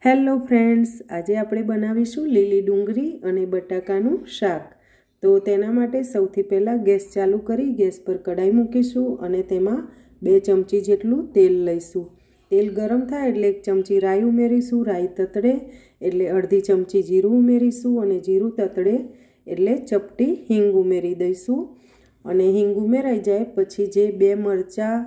Hello friends, આજે આપણે બનાવીશું લીલી ડુંગળી અને બટાકાનું શાક। તો તેના માટે સૌથી પહેલાં ગેસ ચાલુ કરી ગેસ પર કઢાઈ મૂકીશું અને તેમાં 2 ચમચી જેટલું તેલ લઈશું। તેલ ગરમ થાય એટલે 1 ચમચી રાઈ ઉમેરીશું। રાઈ તતડે એટલે અડધી ચમચી જીરું ઉમેરીશું અને જીરું તતડે એટલે ચપટી હિંગ ઉમેરી દઈશું। અને હિંગ ઉમેરાઈ જાય પછી જે 2 મરચાં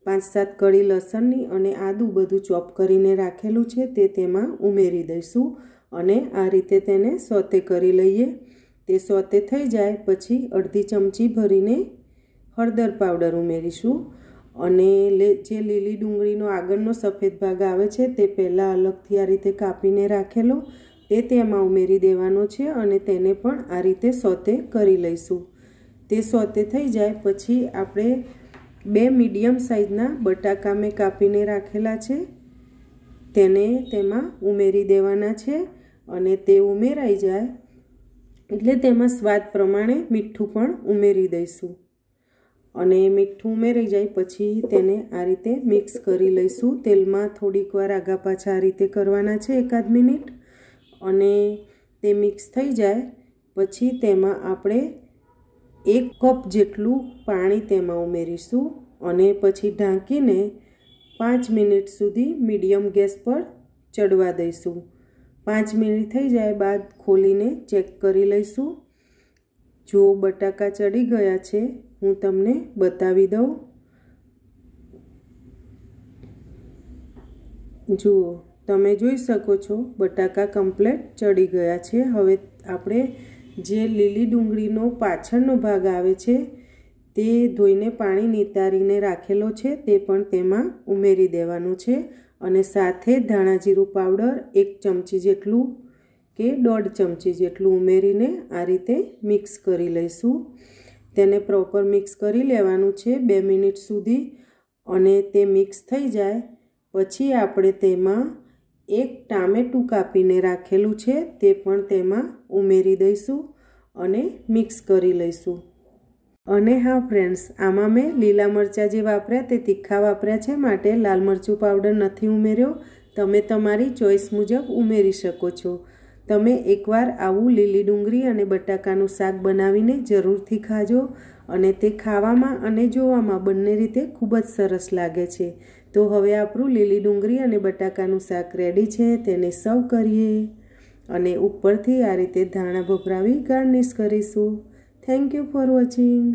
5-7 કળી લસણની અને આદુ બધું ચોપ કરીને રાખેલું છે તે તેમાં ઉમેરી દઈશું અને આ રીતે તેને સોતે કરી લઈએ। તે સોતે થઈ જાય પછી અડધી ચમચી ભરીને હળદર પાવડર ઉમેરીશું અને જે લીલી ડુંગળીનો આગળનો સફેદ ભાગ આવે છે તે પહેલાં અલગથી આ રીતે કાપીને રાખેલો તે તેમાં ઉમેરી દેવાનો છે અને તેને પણ આ રીતે સોતે કરી લઈશું। તે સોતે થઈ જાય પછી આપણે 2 મીડિયમ સાઇઝના બટાકા મેં કાપીને રાખેલા છે તેને તેમાં ઉમેરી દેવાના છે અને તે ઉમેરાઈ જાય એટલે તેમાં સ્વાદ પ્રમાણે મીઠું પણ ઉમેરી દઈશું અને મીઠું ઉમેરી જાય પછી તેને આ રીતે મિક્સ કરી લઈશું। તેલમાં થોડીક વાર આગા પાછા આ રીતે કરવાના છે 1-8 મિનિટ અને તે મિક્સ થઈ જાય પછી તેમાં આપણે 1 કપ જેટલું પાણી તેમાં ઉમેરીશું અને પછી ઢાંકીને 5 મિનિટ સુધી મીડિયમ ગેસ પર ચડવા દઈશું। 5 મિનિટ થઈ જાય બાદ ખોલીને ચેક કરી લઈશું। જો બટાકા ચડી ગયા છે હું તમને બતાવી દઉં। જુઓ તમે જોઈ શકો છો બટાકા કમ્પ્લીટ ચડી ગયા છે। હવે આપણે જે લીલી ડુંગળીનો પાછળનો ભાગ આવે છે તે ધોઈને પાણી નિતારીને રાખેલો છે તે પણ તેમાં ઉમેરી દેવાનો છે અને સાથે ધાણા જીરું પાવડર 1 ચમચી જેટલું કે 1.5 ચમચી જેટલું ઉમેરીને આ રીતે મિક્સ કરી લઈશું। તેને પ્રોપર મિક્સ કરી લેવાનું છે 2 મિનિટ સુધી અને તે મિક્સ થઈ જાય પછી આપણે તેમાં 1 ટામેટું કાપીને રાખેલું છે તે પણ તેમાં ઉમેરી દઈશું અને મિક્સ કરી લઈશું। અને હા ફ્રેન્ડ્સ, આમાં મેં લીલા મરચાં જે વાપર્યા તે તીખા વાપર્યા છે માટે લાલ મરચું પાવડર નથી ઉમેર્યો। તમે તમારી ચોઈસ મુજબ ઉમેરી શકો છો। તમે એકવાર આવું લીલી ડુંગળી અને બટાકાનું શાક બનાવીને જરૂરથી ખાજો અને તે ખાવામાં અને જોવામાં બંને રીતે ખૂબ જ સરસ લાગે છે। તો હવે આપણું લીલી ડુંગળી અને બટાકાનું શાક રેડી છે, તેને સર્વ કરીએ અને ઉપરથી આ રીતે ધાણા ભભરાવી ગાર્નિશ કરીશું। Thank you for watching.